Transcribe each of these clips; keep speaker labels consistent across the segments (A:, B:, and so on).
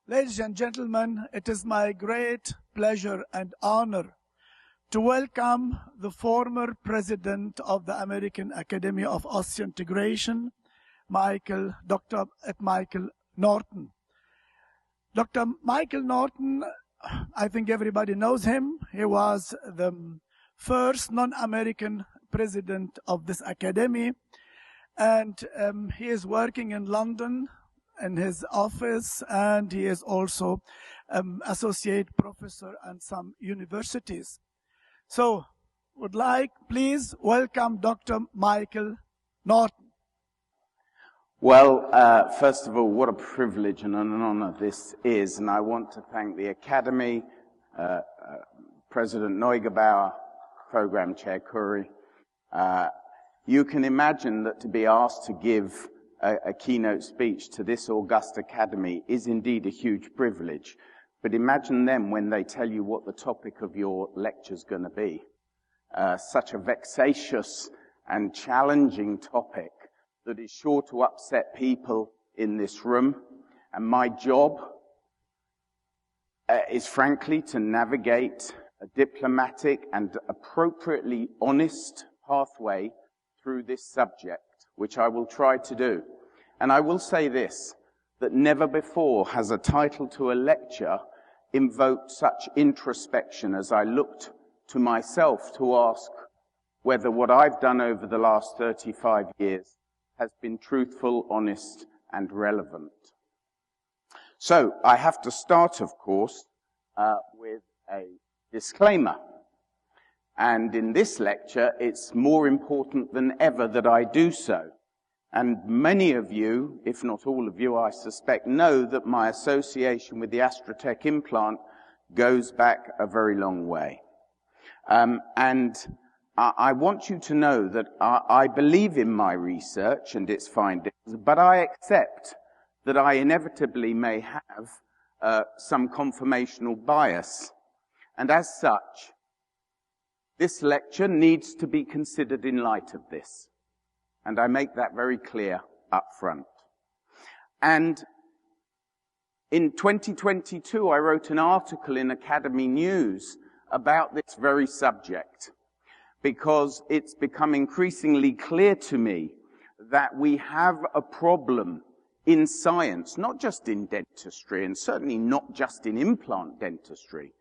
A: Ladies and gentlemen, it is my great pleasure and honor to welcome the former president of the American Academy of Osseointegration, Dr. Michael Norton. Dr. Michael Norton, I think everybody knows him. He was the first non-American president of this academy, and he is working in London in his office, and he is also associate professor at some universities. So, would like, please welcome Dr. Michael Norton.
B: Well, first of all, what a privilege and an honor this is, and I want to thank the Academy, President Neugebauer, Program Chair Curry. You can imagine that to be asked to give a keynote speech to this august Academy is indeed a huge privilege. But imagine them when they tell you what the topic of your lecture is going to be. Such a vexatious and challenging topic that is sure to upset people in this room. And my job is frankly to navigate a diplomatic and appropriately honest pathway through this subject, which I will try to do. And I will say this, that never before has a title to a lecture invoked such introspection as I looked to myself to ask whether what I've done over the last 35 years has been truthful, honest, and relevant. So I have to start, of course, with a disclaimer. And in this lecture, it's more important than ever that I do so. And many of you, if not all of you, I suspect, know that my association with the Astrotech implant goes back a very long way. I want you to know that I believe in my research and its findings, but I accept that I inevitably may have some confirmational bias. And as such, this lecture needs to be considered in light of this. And I make that very clear up front. And in 2022, I wrote an article in Academy News about this very subject, because it's become increasingly clear to me that we have a problem in science, not just in dentistry, and certainly not just in implant dentistry,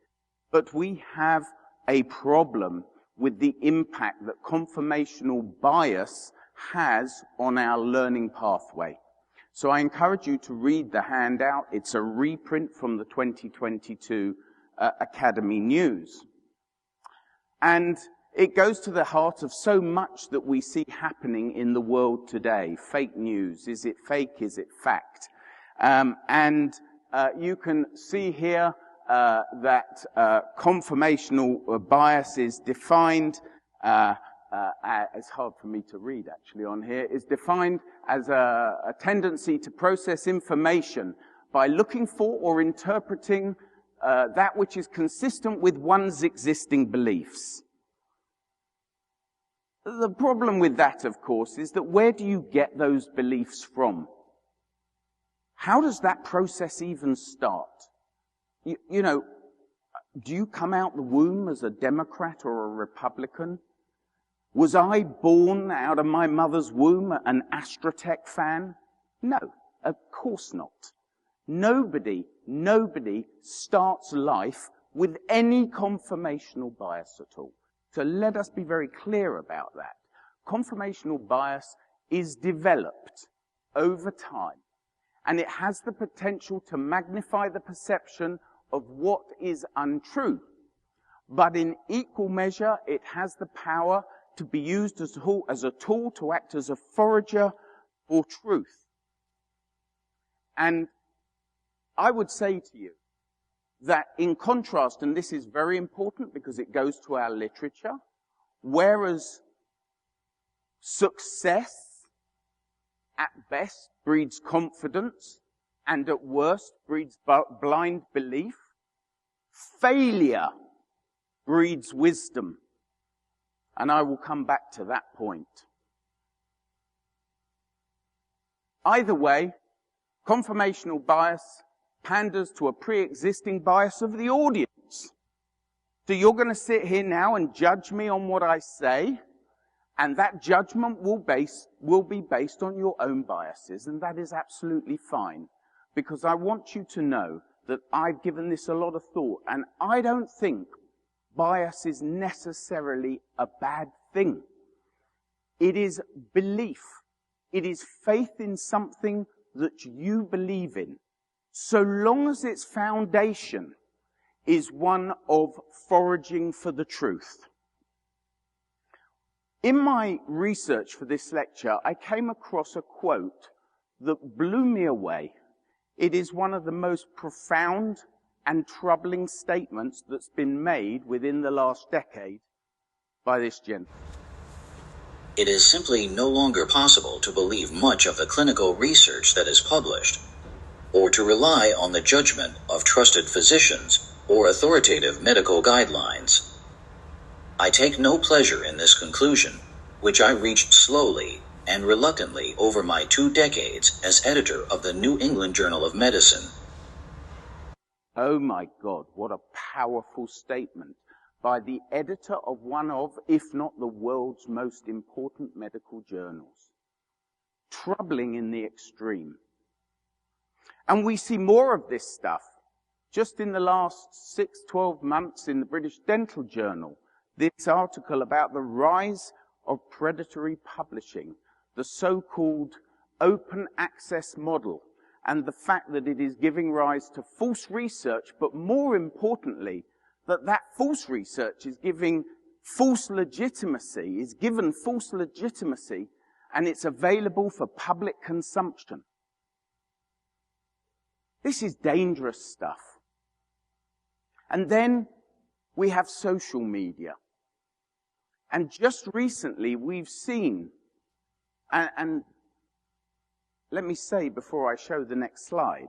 B: but we have a problem with the impact that conformational bias has on our learning pathway. So I encourage you to read the handout. It's a reprint from the 2022 Academy News. And it goes to the heart of so much that we see happening in the world today. Fake news. Is it fake? Is it fact? You can see here that conformational bias is defined, it's hard for me to read actually on here, is defined as a tendency to process information by looking for or interpreting that which is consistent with one's existing beliefs. The problem with that, of course, is that where do you get those beliefs from? How does that process even start? You know, do you come out the womb as a Democrat or a Republican? Was I born out of my mother's womb an Astrotech fan? No, of course not. Nobody starts life with any conformational bias at all. So let us be very clear about that. Conformational bias is developed over time, and it has the potential to magnify the perception of what is untrue. But in equal measure, it has the power to be used as a tool to act as a forager for truth. And I would say to you that in contrast, and this is very important because it goes to our literature, whereas success at best breeds confidence and at worst breeds blind belief, failure breeds wisdom. And I will come back to that point. Either way, conformational bias panders to a pre-existing bias of the audience. So you're going to sit here now and judge me on what I say, and that judgment will be based on your own biases, and that is absolutely fine, because I want you to know that I've given this a lot of thought, and I don't think bias is necessarily a bad thing. It is belief. It is faith in something that you believe in, so long as its foundation is one of foraging for the truth. In my research for this lecture, I came across a quote that blew me away. It is one of the most profound and troubling statements that's been made within the last decade by this gentleman.
C: It is simply no longer possible to believe much of the clinical research that is published, or to rely on the judgment of trusted physicians or authoritative medical guidelines. I take no pleasure in this conclusion, which I reached slowly and reluctantly over my 2 decades as editor of the New England Journal of Medicine.
B: Oh my God, what a powerful statement by the editor of one of, if not the world's most important medical journals. Troubling in the extreme. And we see more of this stuff. Just in the last 6-12 months in the British Dental Journal, this article about the rise of predatory publishing, the so-called open access model, and the fact that it is giving rise to false research, but more importantly, that false research is given false legitimacy, and it's available for public consumption. This is dangerous stuff. And then we have social media. And just recently we've seen, and let me say before I show the next slide,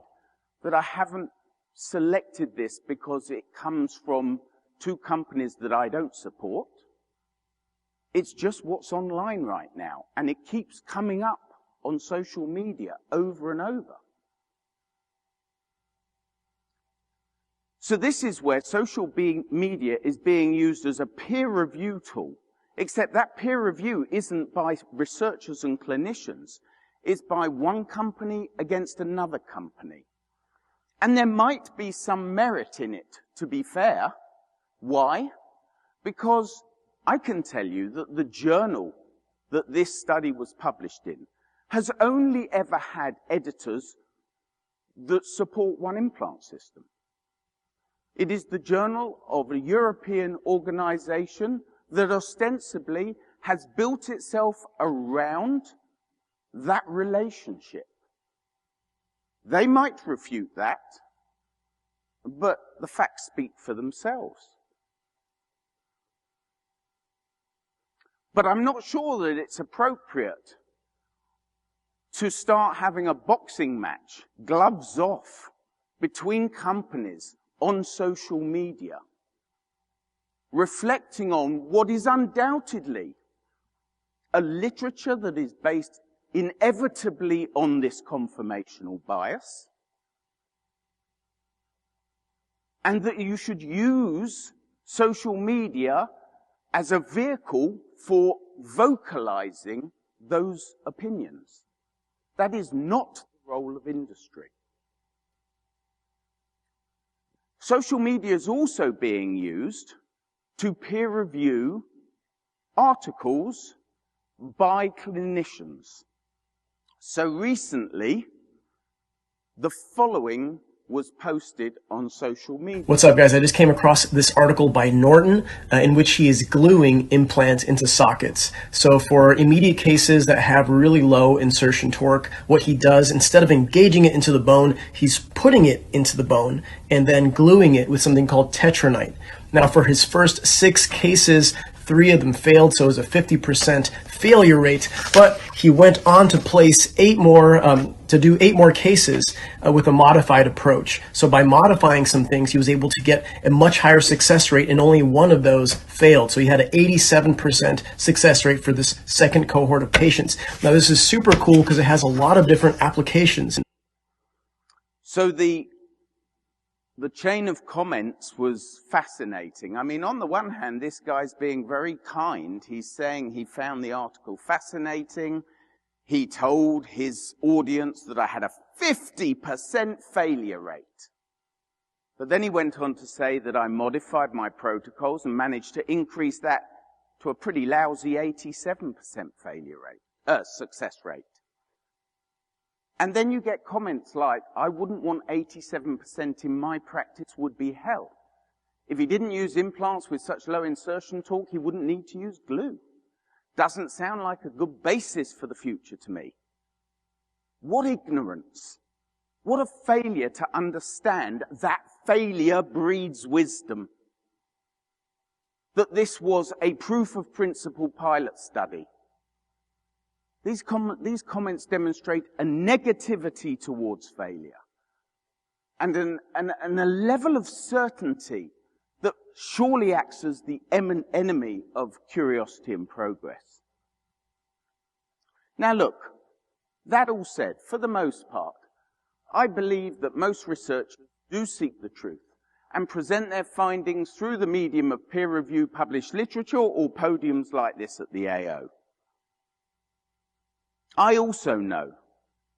B: that I haven't selected this because it comes from 2 companies that I don't support. It's just what's online right now, and it keeps coming up on social media over and over. So this is where social media is being used as a peer review tool, except that peer review isn't by researchers and clinicians, it's by one company against another company. And there might be some merit in it, to be fair. Why? Because I can tell you that the journal that this study was published in has only ever had editors that support one implant system. It is the journal of a European organization that ostensibly has built itself around that relationship. They might refute that, but the facts speak for themselves. But I'm not sure that it's appropriate to start having a boxing match, gloves off, between companies on social media, reflecting on what is undoubtedly a literature that is based inevitably on this confirmational bias, and that you should use social media as a vehicle for vocalizing those opinions. That is not the role of industry. Social media is also being used to peer review articles by clinicians. So recently, the following was posted on social media.
D: What's up, guys? I just came across this article by Norton in which he is gluing implants into sockets. So for immediate cases that have really low insertion torque, what he does, instead of engaging it into the bone, he's putting it into the bone and then gluing it with something called tetranite. Now, for his first 6 cases, 3 of them failed, so it was a 50% failure rate, but he went on to place 8 more, to do 8 more cases with a modified approach. So by modifying some things, he was able to get a much higher success rate, and only 1 of those failed. So he had an 87% success rate for this second cohort of patients. Now, this is super cool because it has a lot of different applications.
B: So the the chain of comments was fascinating. I mean, on the one hand, this guy's being very kind. He's saying he found the article fascinating. He told his audience that I had a 50% failure rate. But then he went on to say that I modified my protocols and managed to increase that to a pretty lousy 87% success rate. And then you get comments like, I wouldn't want 87% in my practice, would be hell. If he didn't use implants with such low insertion torque, he wouldn't need to use glue. Doesn't sound like a good basis for the future to me. What ignorance. What a failure to understand that failure breeds wisdom. That this was a proof of principle pilot study. These comments demonstrate a negativity towards failure and a level of certainty that surely acts as the enemy of curiosity and progress. Now look, that all said, for the most part, I believe that most researchers do seek the truth and present their findings through the medium of peer-reviewed published literature or podiums like this at the AO. I also know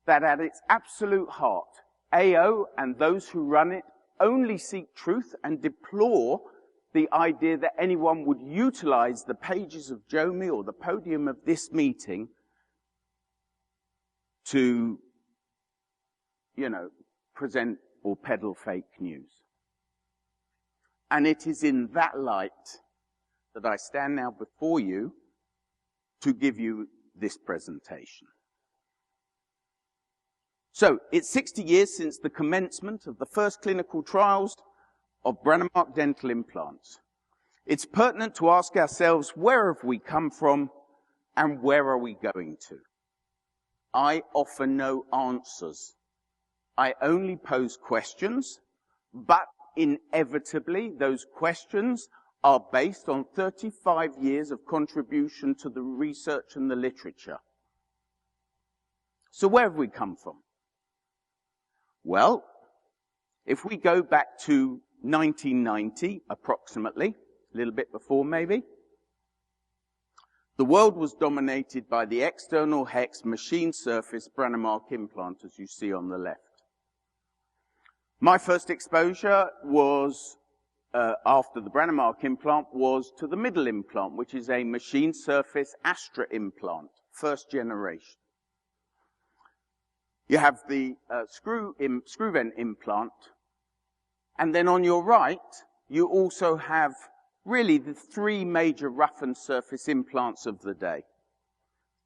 B: that at its absolute heart, AO and those who run it only seek truth and deplore the idea that anyone would utilize the pages of JOMI or the podium of this meeting to, present or peddle fake news. And it is in that light that I stand now before you to give you this presentation. So, it's 60 years since the commencement of the first clinical trials of Brånemark dental implants. It's pertinent to ask ourselves, where have we come from and where are we going to? I offer no answers. I only pose questions, but inevitably those questions are based on 35 years of contribution to the research and the literature. So where have we come from? Well, if we go back to 1990, approximately, a little bit before maybe, the world was dominated by the external hex machine surface Brånemark implant, as you see on the left. My first exposure was, after the Brånemark implant, was to the middle implant, which is a machine surface Astra implant, first generation. You have the screw vent implant, and then on your right, you also have really the three major roughened surface implants of the day.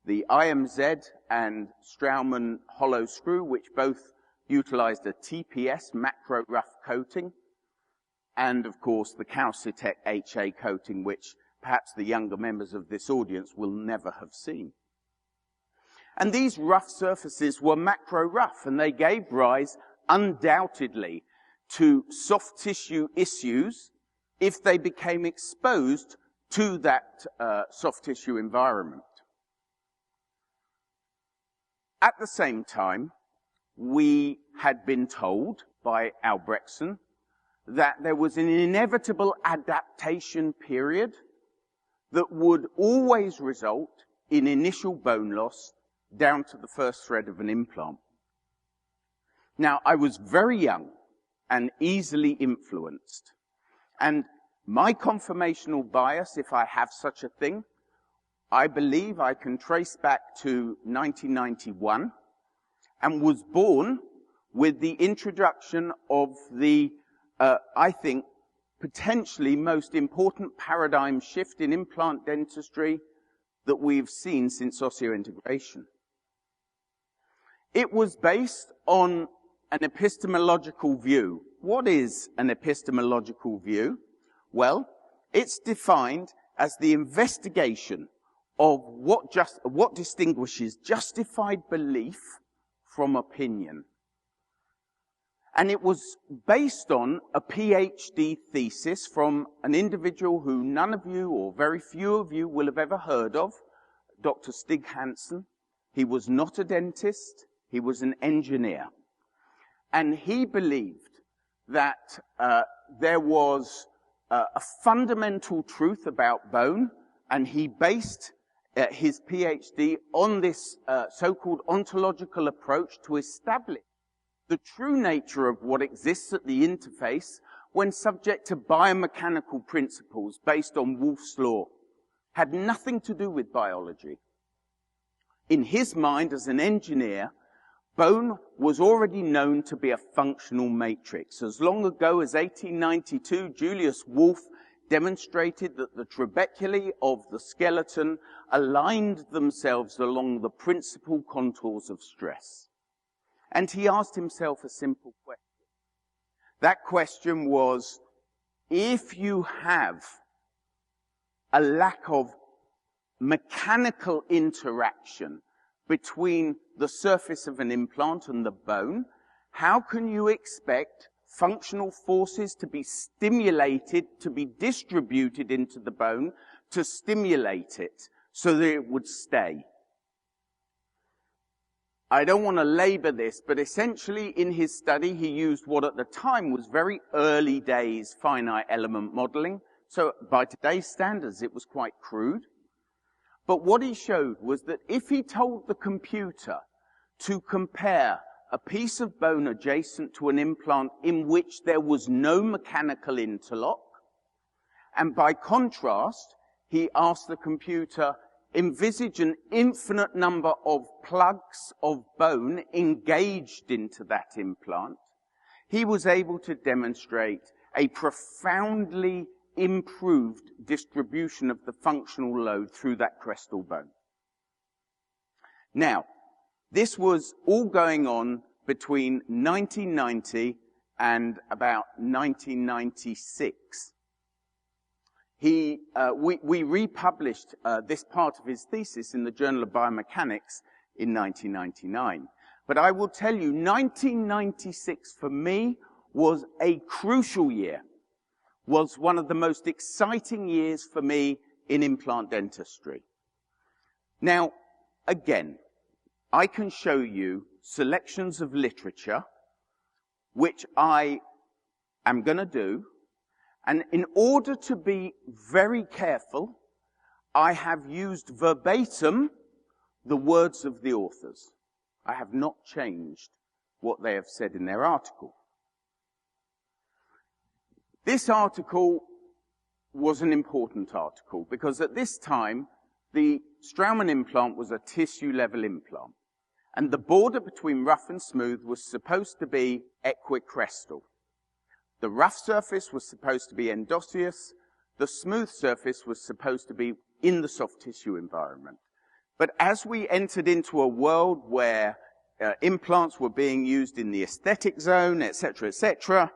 B: The IMZ and Straumann hollow screw, which both utilized a TPS macro rough coating, and of course the Calcitec HA coating, which perhaps the younger members of this audience will never have seen. And these rough surfaces were macro rough, and they gave rise, undoubtedly, to soft tissue issues if they became exposed to that soft tissue environment. At the same time, we had been told by Albrechtsen that there was an inevitable adaptation period that would always result in initial bone loss down to the first thread of an implant. Now, I was very young and easily influenced. And my conformational bias, if I have such a thing, I believe I can trace back to 1991 and was born with the introduction of the, I think, potentially most important paradigm shift in implant dentistry that we've seen since osseointegration. It was based on an epistemological view. What is an epistemological view? Well, it's defined as the investigation of what distinguishes justified belief from opinion. And it was based on a PhD thesis from an individual who none of you, or very few of you, will have ever heard of, Dr. Stig Hansen. He was not a dentist, he was an engineer. And he believed that there was a fundamental truth about bone, and he based his PhD on this so-called ontological approach to establish the true nature of what exists at the interface when subject to biomechanical principles based on Wolff's law. Had nothing to do with biology. In his mind, as an engineer, bone was already known to be a functional matrix. As long ago as 1892, Julius Wolff demonstrated that the trabeculae of the skeleton aligned themselves along the principal contours of stress. And he asked himself a simple question. That question was, if you have a lack of mechanical interaction between the surface of an implant and the bone, how can you expect functional forces to be stimulated, to be distributed into the bone, to stimulate it so that it would stay? I don't want to labor this, but essentially in his study he used what at the time was very early days finite element modeling. So by today's standards it was quite crude. But what he showed was that if he told the computer to compare a piece of bone adjacent to an implant in which there was no mechanical interlock, and by contrast, he asked the computer, envisage an infinite number of plugs of bone engaged into that implant, he was able to demonstrate a profoundly improved distribution of the functional load through that crestal bone. Now, this was all going on between 1990 and about 1996. We republished this part of his thesis in the Journal of Biomechanics in 1999. But I will tell you, 1996 for me was a crucial year, was one of the most exciting years for me in implant dentistry. Now, again, I can show you selections of literature, which I am going to do. And in order to be very careful, I have used verbatim the words of the authors. I have not changed what they have said in their article. This article was an important article because at this time, the Straumann implant was a tissue-level implant. And the border between rough and smooth was supposed to be equicrestal. The rough surface was supposed to be endosseous. The smooth surface was supposed to be in the soft tissue environment. But as we entered into a world where implants were being used in the aesthetic zone, etc.,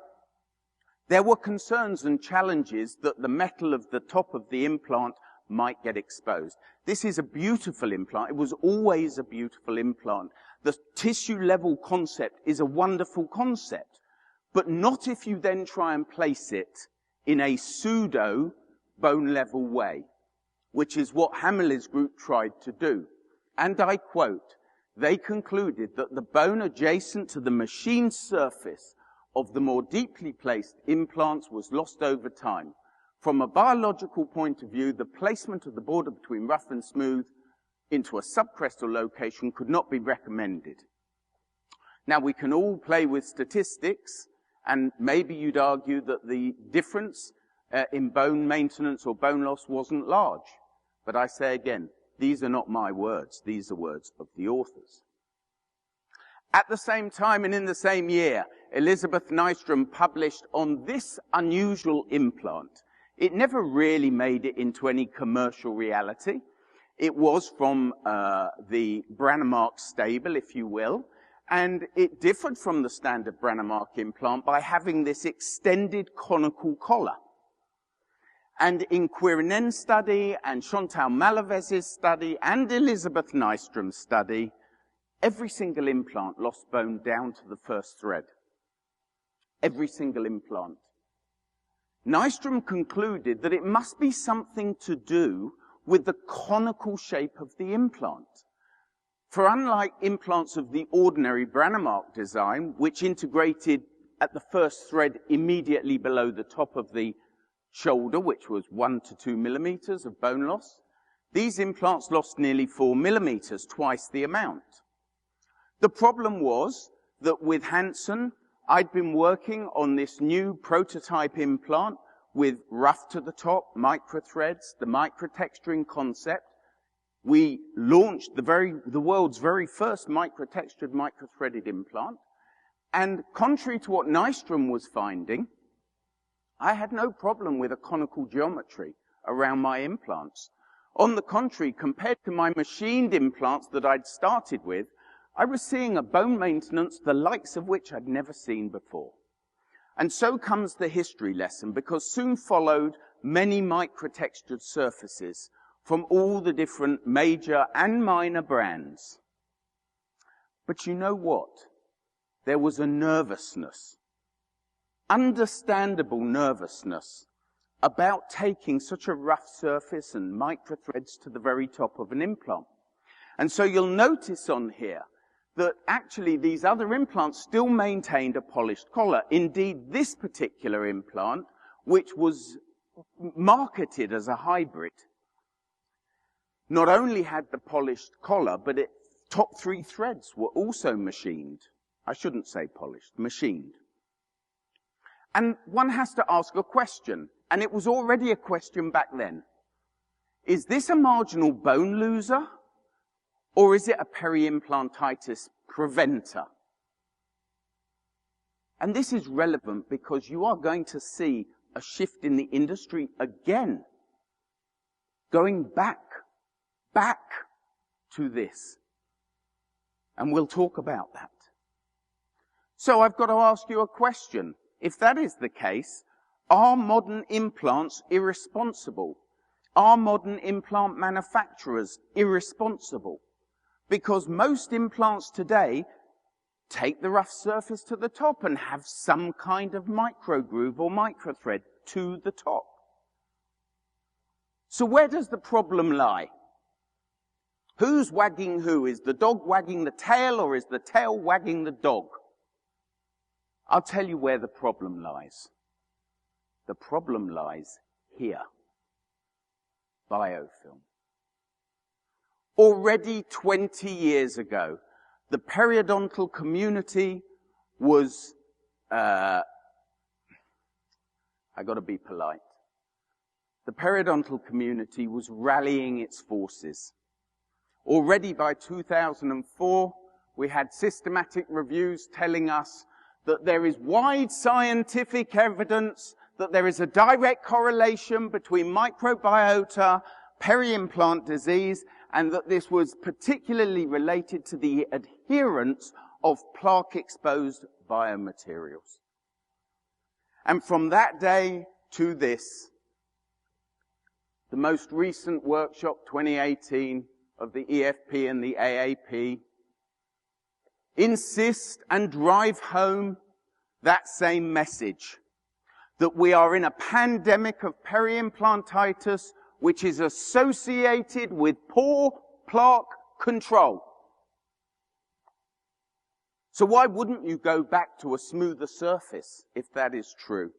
B: there were concerns and challenges that the metal of the top of the implant might get exposed. This is a beautiful implant. It was always a beautiful implant. The tissue-level concept is a wonderful concept, but not if you then try and place it in a pseudo bone-level way, which is what Hammerly's group tried to do. And I quote, they concluded that the bone adjacent to the machine surface of the more deeply placed implants was lost over time. From a biological point of view, the placement of the border between rough and smooth into a subcrestal location could not be recommended. Now, we can all play with statistics, and maybe you'd argue that the difference in bone maintenance or bone loss wasn't large. But I say again, these are not my words. These are words of the authors. At the same time and in the same year, Elisabeth Nystrom published on this unusual implant. It never really made it into any commercial reality. It was from the Brånemark stable, if you will, and it differed from the standard Brånemark implant by having this extended conical collar. And in Quirinen's study, and Chantal Malavez's study, and Elisabeth Nystrom's study, every single implant lost bone down to the first thread. Every single implant. Nystrom concluded that it must be something to do with the conical shape of the implant. For unlike implants of the ordinary Brånemark design, which integrated at the first thread immediately below the top of the shoulder, which was 1 to 2 millimeters of bone loss. These implants lost nearly 4 millimeters, twice the amount. The problem was that with Hansen, I'd been working on this new prototype implant with rough to the top, microthreads, the microtexturing concept. We launched the world's very first microtextured, microthreaded implant. And contrary to what Nystrom was finding, I had no problem with a conical geometry around my implants. On the contrary, compared to my machined implants that I'd started with, I was seeing a bone maintenance the likes of which I'd never seen before. And so comes the history lesson, because soon followed many microtextured surfaces from all the different major and minor brands. But you know what? There was a nervousness, understandable nervousness, about taking such a rough surface and microthreads to the very top of an implant. And so you'll notice on here that actually these other implants still maintained a polished collar. Indeed, this particular implant, which was marketed as a hybrid, not only had the polished collar, but its top 3 threads were also machined. I shouldn't say polished, machined. And one has to ask a question, and it was already a question back then. Is this a marginal bone loser, or is it a peri-implantitis preventer? And this is relevant because you are going to see a shift in the industry again, going back to this. And we'll talk about that. So I've got to ask you a question. If that is the case, are modern implants irresponsible? Are modern implant manufacturers irresponsible? Because most implants today take the rough surface to the top and have some kind of microgroove or microthread to the top. So where does the problem lie? Who's wagging who? Is the dog wagging the tail, or is the tail wagging the dog? I'll tell you where the problem lies. The problem lies here. Biofilm. Already 20 years ago, the periodontal community was, I gotta be polite. The periodontal community was rallying its forces. Already by 2004, we had systematic reviews telling us that there is wide scientific evidence that there is a direct correlation between microbiota, peri-implant disease, and that this was particularly related to the adherence of plaque-exposed biomaterials. And from that day to this, the most recent workshop, 2018, of the EFP and the AAP, insist and drive home that same message, that we are in a pandemic of peri-implantitis which is associated with poor plaque control. So why wouldn't you go back to a smoother surface if that is true?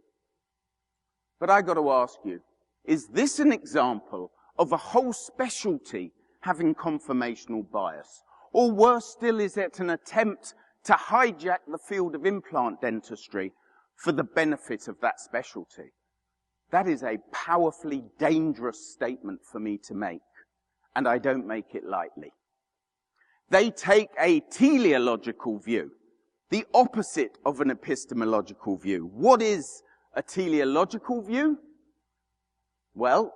B: But I got to ask you, is this an example of a whole specialty having conformational bias? Or worse still, is it an attempt to hijack the field of implant dentistry for the benefit of that specialty? That is a powerfully dangerous statement for me to make, and I don't make it lightly. They take a teleological view, the opposite of an epistemological view. What is a teleological view? Well,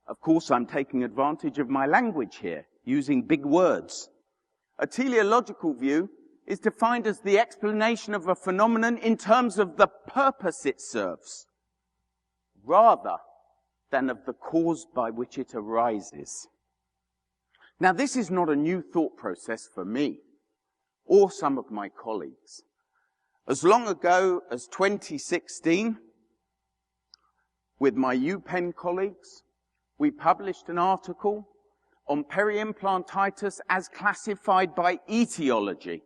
B: of course I'm taking advantage of my language here, using big words. A teleological view is defined as the explanation of a phenomenon in terms of the purpose it serves, rather than of the cause by which it arises. Now, this is not a new thought process for me or some of my colleagues. As long ago as 2016, with my UPenn colleagues, we published an article on peri-implantitis as classified by etiology.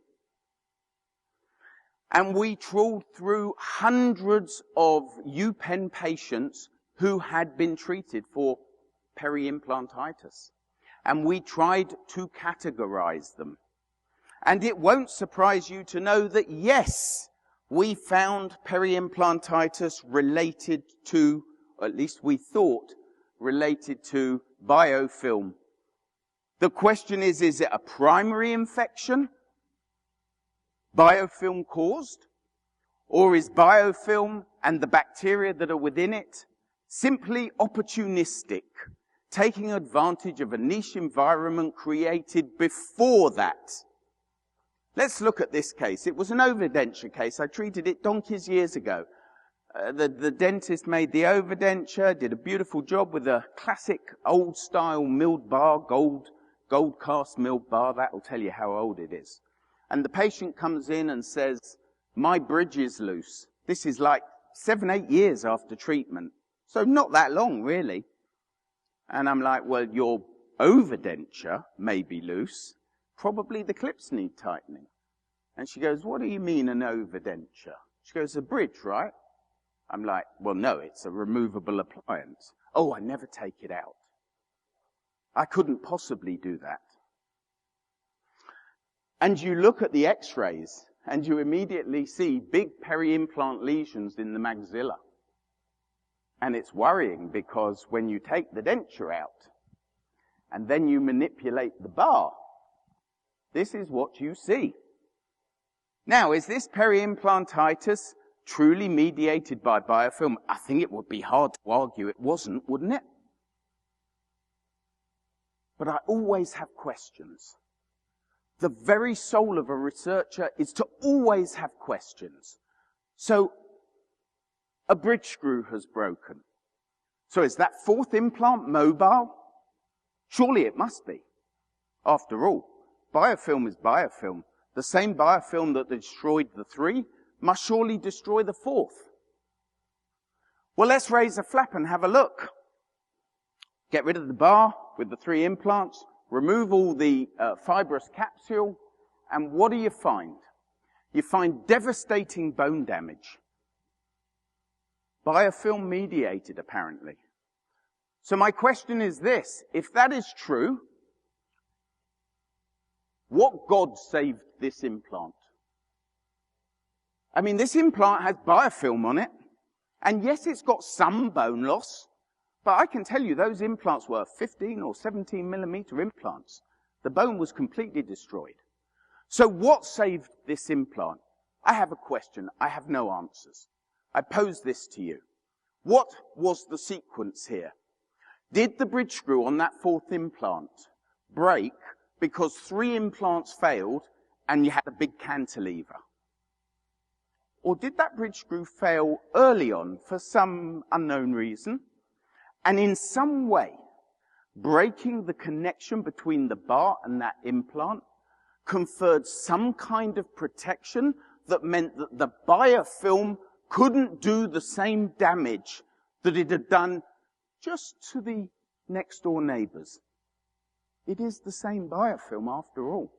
B: And we trawled through hundreds of UPenn patients who had been treated for peri-implantitis. And we tried to categorize them. And it won't surprise you to know that, yes, we found peri-implantitis related to, or at least we thought, related to biofilm. The question is it a primary infection, biofilm caused? Or is biofilm and the bacteria that are within it simply opportunistic, taking advantage of a niche environment created before that? Let's look at this case. It was an overdenture case. I treated it donkeys years ago. The dentist made the overdenture, did a beautiful job with a classic old-style milled bar, gold cast milled bar. That will tell you how old it is. And the patient comes in and says, my bridge is loose. This is like 7, 8 years after treatment. So not that long, really. And I'm like, well, your overdenture may be loose. Probably the clips need tightening. And she goes, what do you mean an overdenture? She goes, a bridge, right? I'm like, well, no, it's a removable appliance. Oh, I never take it out. I couldn't possibly do that. And you look at the x-rays, and you immediately see big peri-implant lesions in the maxilla. And it's worrying because when you take the denture out, and then you manipulate the bar, this is what you see. Now, is this peri-implantitis truly mediated by biofilm? I think it would be hard to argue it wasn't, wouldn't it? But I always have questions. The very soul of a researcher is to always have questions. So, a bridge screw has broken. So is that fourth implant mobile? Surely it must be. After all, biofilm is biofilm. The same biofilm that destroyed the 3 must surely destroy the 4th. Well, let's raise a flap and have a look. Get rid of the bar with the 3 implants, remove all the fibrous capsule, and what do you find? You find devastating bone damage. Biofilm mediated, apparently. So my question is this: if that is true, what God saved this implant? I mean, this implant has biofilm on it, and yes, it's got some bone loss, but I can tell you those implants were 15 or 17 millimeter implants. The bone was completely destroyed. So what saved this implant? I have a question. I have no answers. I pose this to you. What was the sequence here? Did the bridge screw on that 4th implant break because 3 implants failed and you had a big cantilever? Or did that bridge screw fail early on for some unknown reason, and in some way, breaking the connection between the bar and that implant conferred some kind of protection that meant that the biofilm couldn't do the same damage that it had done just to the next door neighbors? It is the same biofilm after all.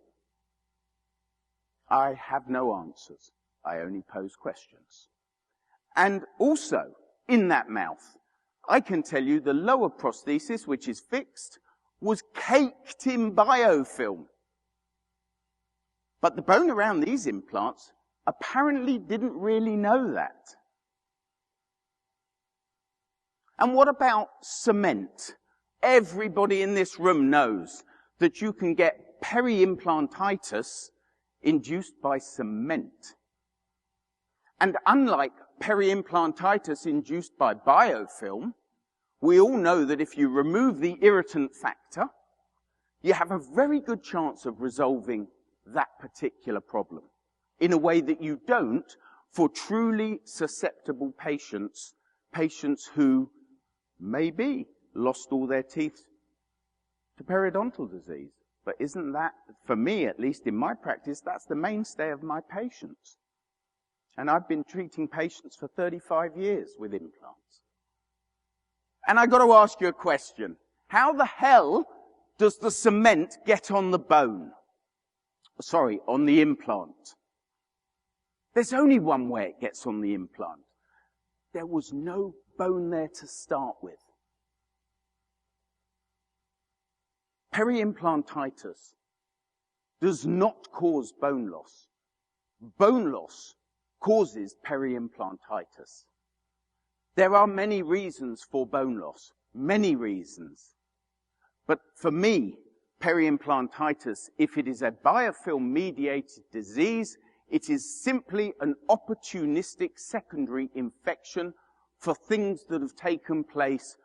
B: I have no answers. I only pose questions. And also, in that mouth, I can tell you the lower prosthesis, which is fixed, was caked in biofilm. But the bone around these implants apparently didn't really know that. And what about cement? Everybody in this room knows that you can get peri-implantitis induced by cement. And unlike peri-implantitis induced by biofilm, we all know that if you remove the irritant factor, you have a very good chance of resolving that particular problem in a way that you don't for truly susceptible patients, patients who maybe lost all their teeth to periodontal disease. But isn't that, for me at least in my practice, that's the mainstay of my patients. And I've been treating patients for 35 years with implants. And I've got to ask you a question. How the hell does the cement get on the bone? Sorry, on the implant? There's only one way it gets on the implant. There was no bone there to start with. Peri-implantitis does not cause bone loss. Bone loss causes peri-implantitis. There are many reasons for bone loss, many reasons. But for me, peri-implantitis, if it is a biofilm-mediated disease, it is simply an opportunistic secondary infection for things that have taken place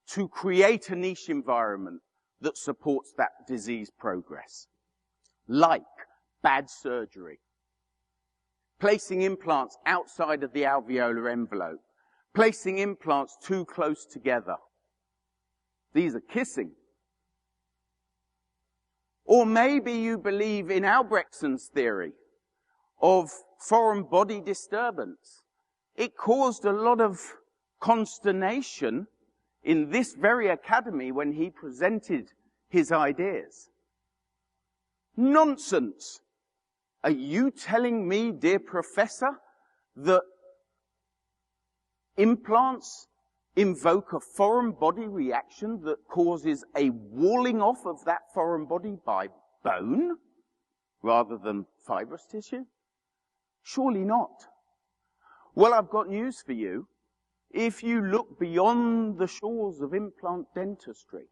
B: to create a niche environment that supports that disease progress. Like bad surgery, placing implants outside of the alveolar envelope, placing implants too close together. These are kissing. Or maybe you believe in Albrechtson's theory of foreign body disturbance. It caused a lot of consternation in this very academy when he presented his ideas. Nonsense! Are you telling me, dear professor, that implants invoke a foreign body reaction that causes a walling off of that foreign body by bone rather than fibrous tissue? Surely not. Well, I've got news for you. If you look beyond the shores of implant dentistry,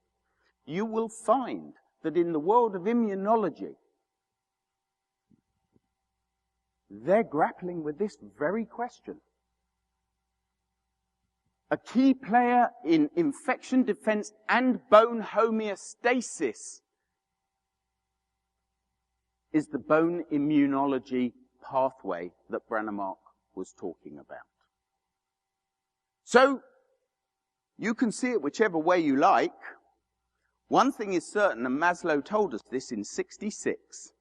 B: you will find that in the world of immunology, they're grappling with this very question. A key player in infection defense and bone homeostasis is the bone immunology pathway that Brannemark was talking about. So, you can see it whichever way you like. One thing is certain, and Maslow told us this in '66.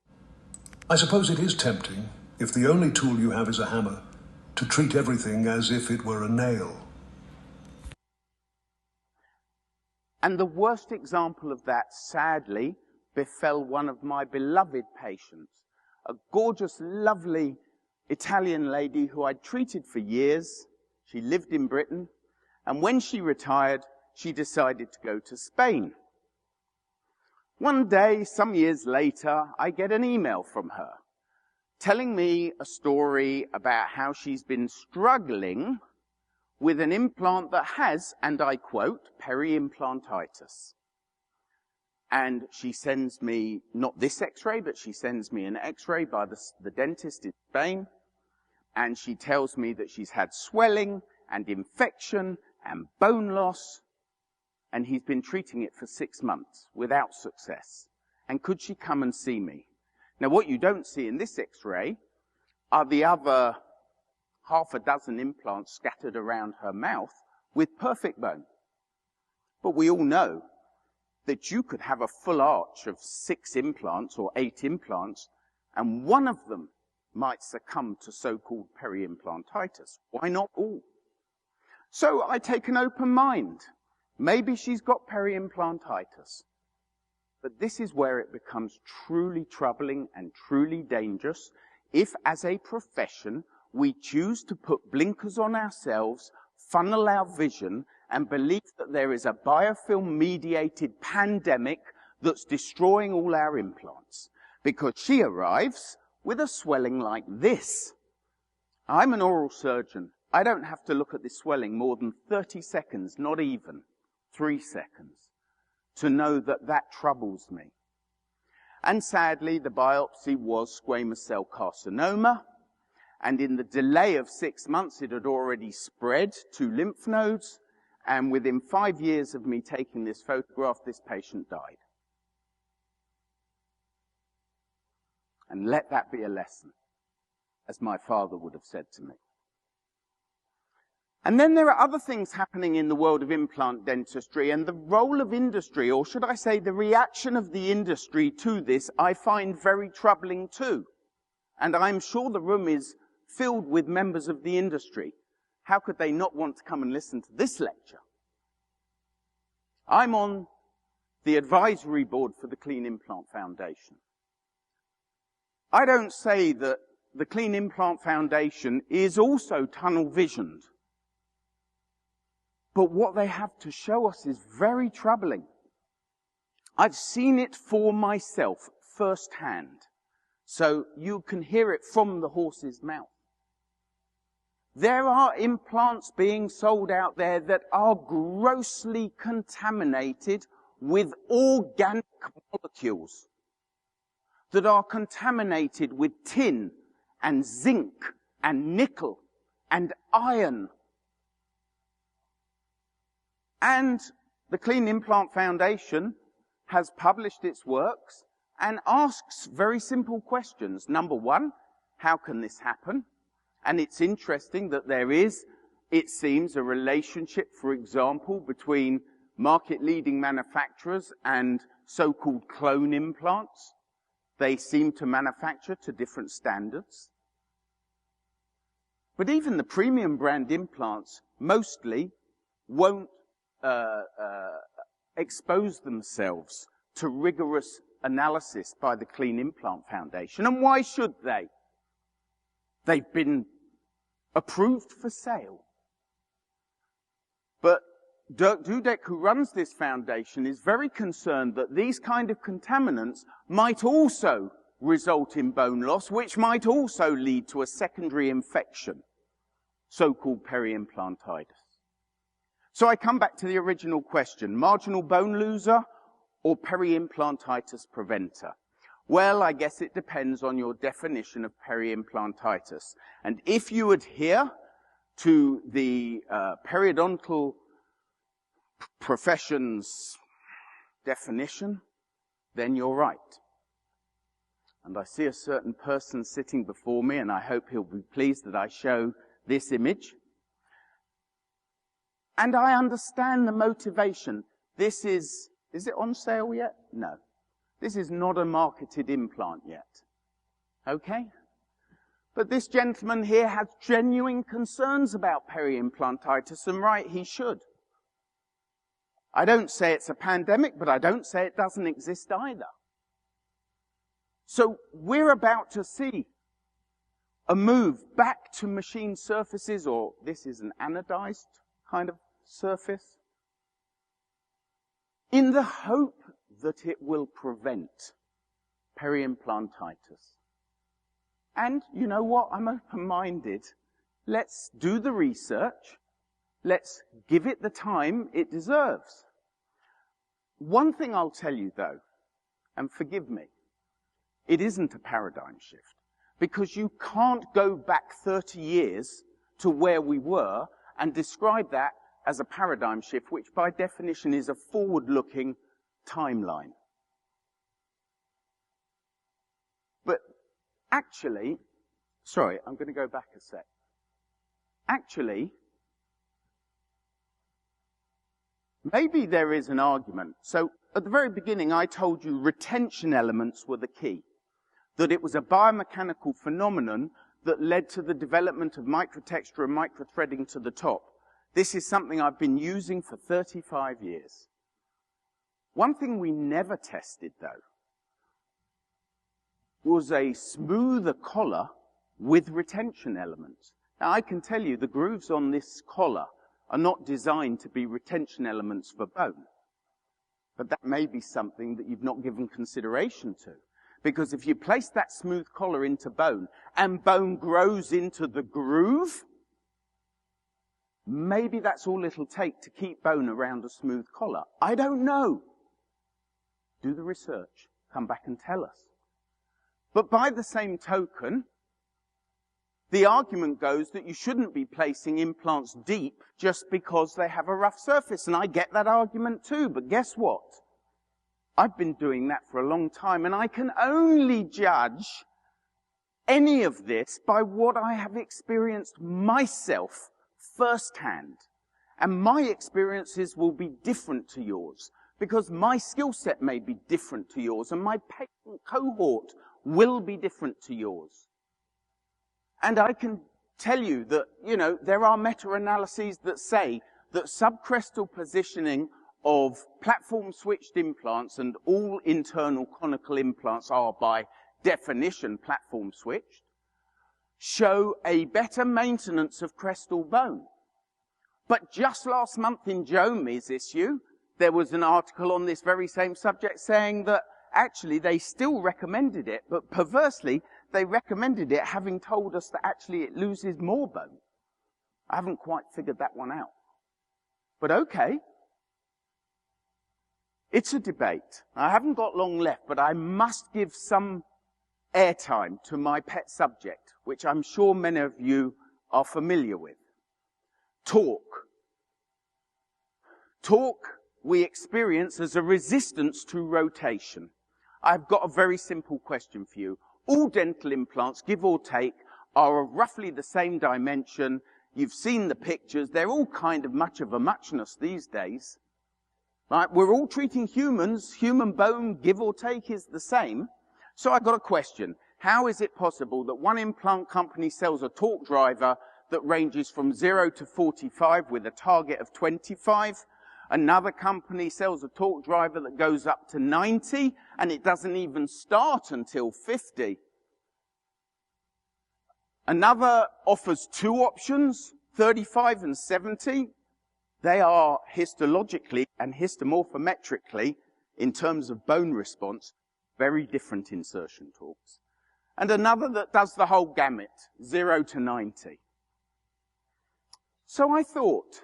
E: I suppose it is tempting, if the only tool you have is a hammer, to treat everything as if it were a nail.
B: And the worst example of that, sadly, befell one of my beloved patients, a gorgeous, lovely Italian lady who I'd treated for years. She lived in Britain, and when she retired, she decided to go to Spain. One day, some years later, I get an email from her telling me a story about how she's been struggling with an implant that has, and I quote, peri-implantitis. And she sends me, not this x-ray, but she sends me an x-ray by the dentist in Spain. And she tells me that she's had swelling and infection and bone loss. And he's been treating it for 6 months without success. And could she come and see me? Now, what you don't see in this x-ray are the other half a dozen implants scattered around her mouth with perfect bone. But we all know that you could have a full arch of 6 implants or 8 implants, and one of them might succumb to so-called peri-implantitis. Why not all? So I take an open mind. Maybe she's got peri-implantitis. But this is where it becomes truly troubling and truly dangerous if, as a profession, we choose to put blinkers on ourselves, funnel our vision, and believe that there is a biofilm-mediated pandemic that's destroying all our implants. Because she arrives with a swelling like this. I'm an oral surgeon. I don't have to look at this swelling more than 30 seconds, not even 3 seconds, to know that that troubles me. And sadly, the biopsy was squamous cell carcinoma, and in the delay of 6 months, it had already spread to lymph nodes, and within 5 years of me taking this photograph, this patient died. And let that be a lesson, as my father would have said to me. And then there are other things happening in the world of implant dentistry, and the role of industry, or should I say the reaction of the industry to this, I find very troubling too. And I'm sure the room is filled with members of the industry. How could they not want to come and listen to this lecture? I'm on the advisory board for the Clean Implant Foundation. I don't say that the Clean Implant Foundation is also tunnel visioned. But what they have to show us is very troubling. I've seen it for myself firsthand, so you can hear it from the horse's mouth. There are implants being sold out there that are grossly contaminated with organic molecules, that are contaminated with tin and zinc and nickel and iron. And the Clean Implant Foundation has published its works and asks very simple questions. Number one, how can this happen? And it's interesting that there is, it seems, a relationship, for example, between market-leading manufacturers and so-called clone implants. They seem to manufacture to different standards. But even the premium brand implants mostly won't expose themselves to rigorous analysis by the Clean Implant Foundation. And why should they? They've been approved for sale. But Dirk Dudek, who runs this foundation, is very concerned that these kind of contaminants might also result in bone loss, which might also lead to a secondary infection, so-called peri-implantitis. So I come back to the original question, marginal bone loser or peri-implantitis preventer? Well, I guess it depends on your definition of peri-implantitis. And if you adhere to the periodontal profession's definition, then you're right. And I see a certain person sitting before me, and I hope he'll be pleased that I show this image. And I understand the motivation. This is it on sale yet? No. This is not a marketed implant yet. Okay? But this gentleman here has genuine concerns about peri-implantitis, and right, he should. I don't say it's a pandemic, but I don't say it doesn't exist either. So we're about to see a move back to machine surfaces, or this is an anodized kind of surface, in the hope that it will prevent peri-implantitis. And you know what? I'm open-minded. Let's do the research. Let's give it the time it deserves. One thing I'll tell you, though, and forgive me, it isn't a paradigm shift, because you can't go back 30 years to where we were and describe that as a paradigm shift, which by definition is a forward-looking timeline. But actually, sorry, I'm going to go back a sec. Actually, maybe there is an argument. So at the very beginning, I told you retention elements were the key, that it was a biomechanical phenomenon that led to the development of microtexture and microthreading to the top. This is something I've been using for 35 years. One thing we never tested, though, was a smoother collar with retention elements. Now, I can tell you the grooves on this collar are not designed to be retention elements for bone. But that may be something that you've not given consideration to. Because if you place that smooth collar into bone, and bone grows into the groove, maybe that's all it'll take to keep bone around a smooth collar. I don't know. Do the research. Come back and tell us. But by the same token, the argument goes that you shouldn't be placing implants deep just because they have a rough surface. And I get that argument too, but guess what? I've been doing that for a long time, and I can only judge any of this by what I have experienced myself firsthand. And my experiences will be different to yours, because my skill set may be different to yours, and my patient cohort will be different to yours. And I can tell you that, there are meta-analyses that say that subcrestal positioning of platform-switched implants, and all internal conical implants are by definition platform-switched, show a better maintenance of crestal bone. But just last month in Jomi's issue, there was an article on this very same subject saying that actually they still recommended it, but perversely, they recommended it having told us that actually it loses more bone. I haven't quite figured that one out. But okay. It's a debate. I haven't got long left, but I must give some airtime to my pet subject, which I'm sure many of you are familiar with. Torque. Torque we experience as a resistance to rotation. I've got a very simple question for you. All dental implants, give or take, are of roughly the same dimension. You've seen the pictures. They're all kind of much of a muchness these days. Right? We're all treating humans. Human bone, give or take, is the same. So I've got a question. How is it possible that one implant company sells a torque driver that ranges from 0 to 45 with a target of 25? Another company sells a torque driver that goes up to 90, and it doesn't even start until 50. Another offers two options, 35 and 70. They are histologically and histomorphometrically, in terms of bone response, very different insertion torques. And another that does the whole gamut, 0 to 90. So I thought,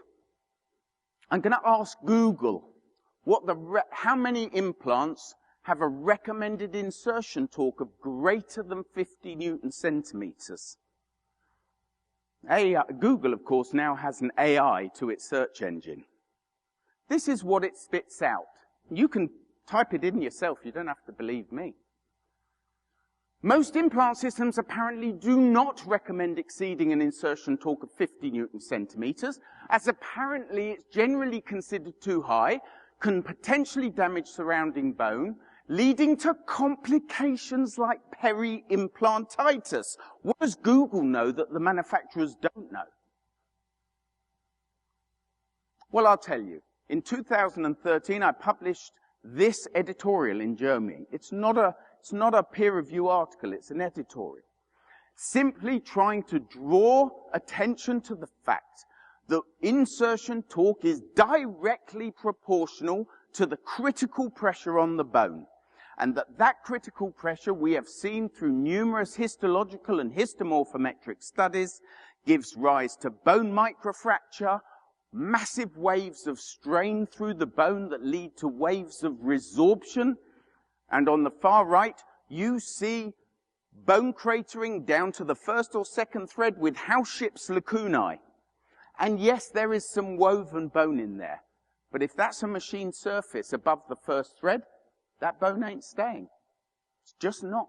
B: I'm going to ask Google how many implants have a recommended insertion torque of greater than 50 Newton centimeters. Google, of course, now has an AI to its search engine. This is what it spits out. You can type it in yourself. You don't have to believe me. Most implant systems apparently do not recommend exceeding an insertion torque of 50 Newton centimeters, as apparently it's generally considered too high, can potentially damage surrounding bone, leading to complications like peri-implantitis. What does Google know that the manufacturers don't know? Well, I'll tell you. In 2013, I published this editorial in Germany. It's not a peer review article, it's an editorial. Simply trying to draw attention to the fact that insertion torque is directly proportional to the critical pressure on the bone. And that critical pressure we have seen through numerous histological and histomorphometric studies gives rise to bone microfracture, massive waves of strain through the bone that lead to waves of resorption. And on the far right, you see bone cratering down to the first or second thread with house ship's lacunae. And yes, there is some woven bone in there. But if that's a machine surface above the first thread, that bone ain't staying. It's just not.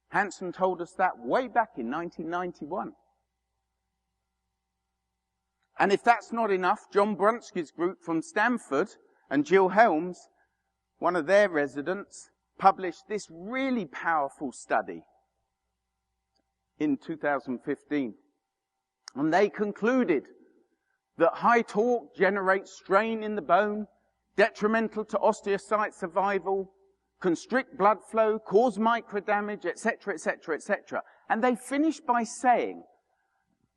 B: Hansen told us that way back in 1991. And if that's not enough, John Brunsky's group from Stanford and Jill Helms, one of their residents, published this really powerful study in 2015. And they concluded that high torque generates strain in the bone, detrimental to osteocyte survival, constrict blood flow, cause microdamage, etc., etc., etc. And they finished by saying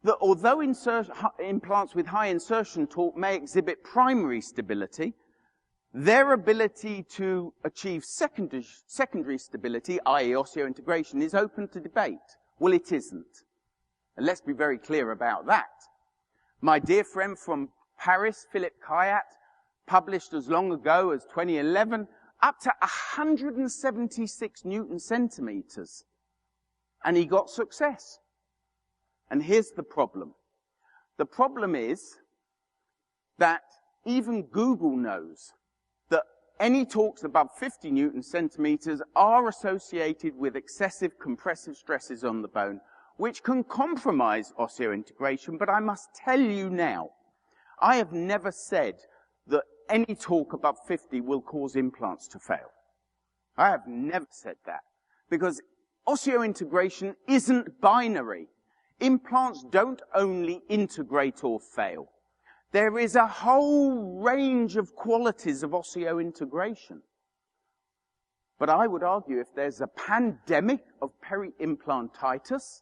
B: that although implants with high insertion torque may exhibit primary stability, their ability to achieve secondary stability, i.e. osseointegration, is open to debate. Well, it isn't. And let's be very clear about that. My dear friend from Paris, Philippe Kayat, published as long ago as 2011, up to 176 Newton centimeters. And he got success. And here's the problem. The problem is that even Google knows that any torques above 50 Newton centimeters are associated with excessive compressive stresses on the bone, which can compromise osseointegration. But I must tell you now, I have never said that any torque above 50 will cause implants to fail. I have never said that. Because osseointegration isn't binary. Implants don't only integrate or fail. There is a whole range of qualities of osseointegration. But I would argue if there's a pandemic of peri-implantitis,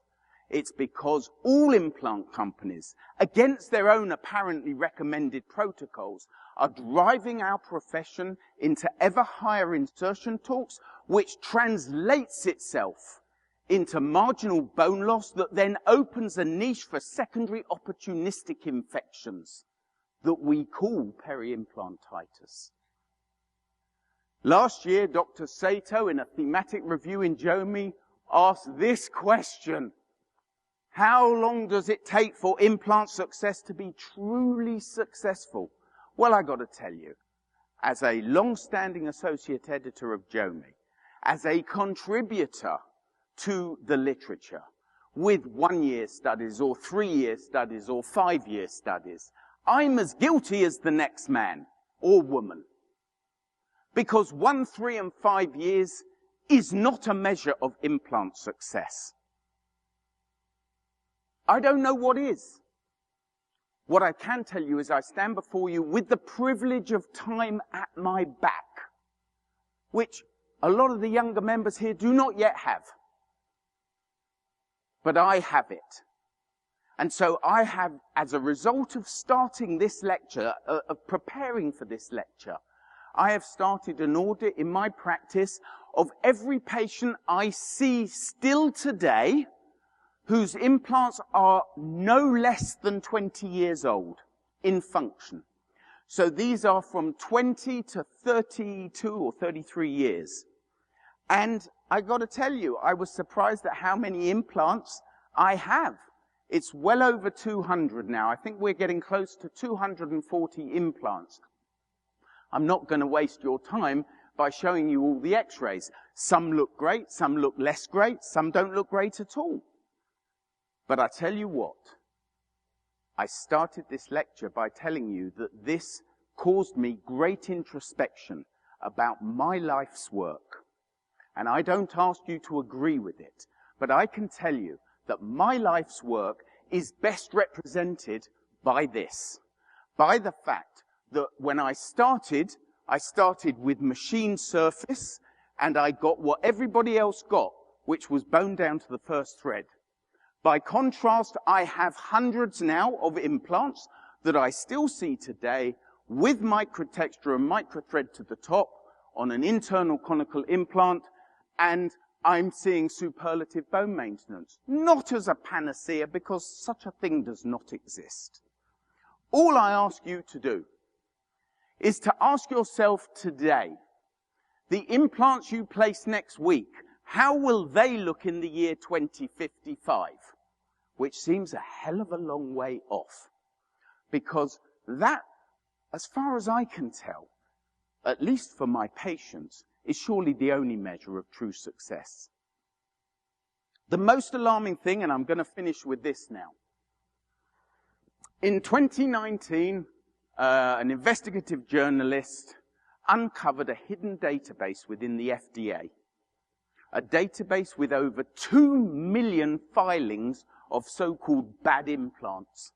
B: it's because all implant companies, against their own apparently recommended protocols, are driving our profession into ever higher insertion torques, which translates itself into marginal bone loss that then opens a niche for secondary opportunistic infections that we call peri-implantitis. Last year, Dr. Sato, in a thematic review in JOMI, asked this question: how long does it take for implant success to be truly successful? Well, I got to tell you, as a long-standing associate editor of JOMI, as a contributor to the literature, with 1-year studies or 3-year studies or 5-year studies, I'm as guilty as the next man or woman. Because 1, 3, and 5 years is not a measure of implant success. I don't know what is. What I can tell you is I stand before you with the privilege of time at my back, which a lot of the younger members here do not yet have. But I have it. And so I have, as a result of starting this lecture, of preparing for this lecture, I have started an audit in my practice of every patient I see still today whose implants are no less than 20 years old in function. So these are from 20 to 32 or 33 years. And I got to tell you, I was surprised at how many implants I have. It's well over 200 now. I think we're getting close to 240 implants. I'm not going to waste your time by showing you all the x-rays. Some look great, some look less great, some don't look great at all. But I tell you what, I started this lecture by telling you that this caused me great introspection about my life's work. And I don't ask you to agree with it, but I can tell you that my life's work is best represented by this, by the fact that when I started with machine surface, and I got what everybody else got, which was bone down to the first thread. By contrast, I have hundreds now of implants that I still see today with microtexture and microthread to the top on an internal conical implant, and I'm seeing superlative bone maintenance. Not as a panacea, because such a thing does not exist. All I ask you to do is to ask yourself today, the implants you place next week, how will they look in the year 2055? Which seems a hell of a long way off. Because that, as far as I can tell, at least for my patients, is surely the only measure of true success. The most alarming thing, and I'm going to finish with this now. In 2019, an investigative journalist uncovered a hidden database within the FDA. A database with over 2 million filings of so-called bad implants.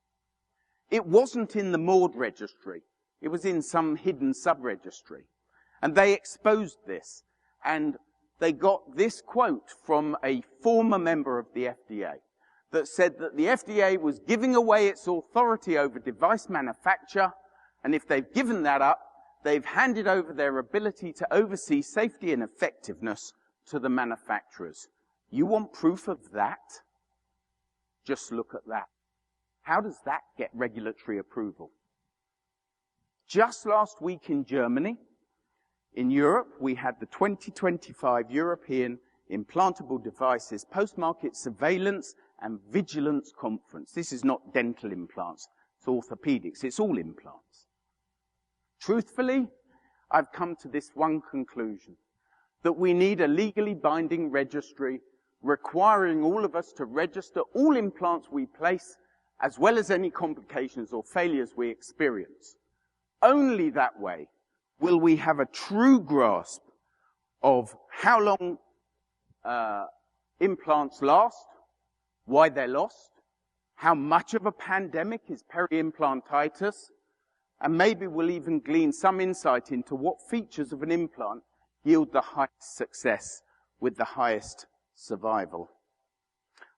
B: It wasn't in the MORD registry. It was in some hidden sub-registry. And they exposed this. And they got this quote from a former member of the FDA that said that the FDA was giving away its authority over device manufacture, and if they've given that up, they've handed over their ability to oversee safety and effectiveness to the manufacturers. You want proof of that? Just look at that. How does that get regulatory approval? Just last week in Germany, in Europe, we had the 2025 European Implantable Devices Post-Market Surveillance and Vigilance Conference. This is not dental implants, it's orthopedics, it's all implants. Truthfully, I've come to this one conclusion, that we need a legally binding registry requiring all of us to register all implants we place, as well as any complications or failures we experience. Only that way will we have a true grasp of how long implants last, why they're lost, how much of a pandemic is peri-implantitis, and maybe we'll even glean some insight into what features of an implant yield the highest success with the highest survival.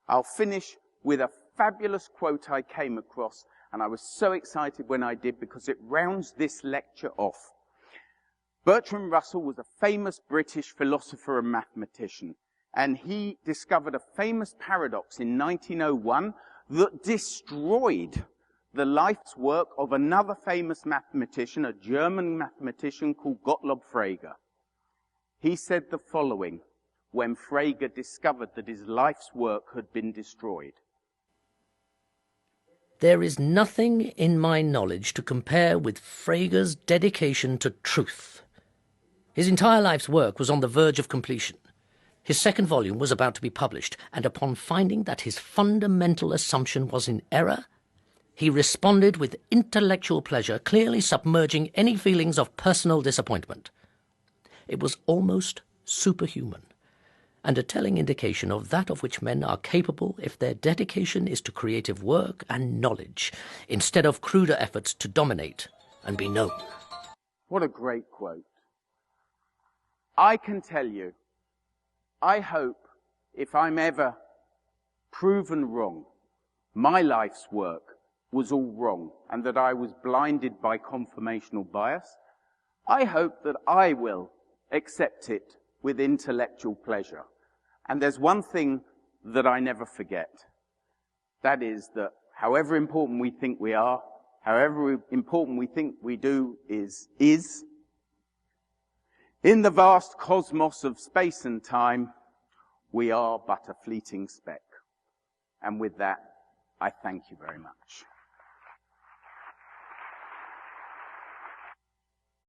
B: I'll finish with a fabulous quote I came across, and I was so excited when I did because it rounds this lecture off. Bertrand Russell was a famous British philosopher and mathematician, and he discovered a famous paradox in 1901 that destroyed the life's work of another famous mathematician, a German mathematician called Gottlob Frege. He said the following when Frege discovered that his life's work had been destroyed.
F: There is nothing in my knowledge to compare with Frege's dedication to truth. His entire life's work was on the verge of completion. His second volume was about to be published, and upon finding that his fundamental assumption was in error, he responded with intellectual pleasure, clearly submerging any feelings of personal disappointment. It was almost superhuman, and a telling indication of that of which men are capable if their dedication is to creative work and knowledge, instead of cruder efforts to dominate and be known.
B: What a great quote. I can tell you, I hope if I'm ever proven wrong, my life's work was all wrong and that I was blinded by confirmational bias, I hope that I will accept it with intellectual pleasure. And there's one thing that I never forget. That is that however important we think we are, however important we think we do is, in the vast cosmos of space and time, we are but a fleeting speck. And with that, I thank you very much.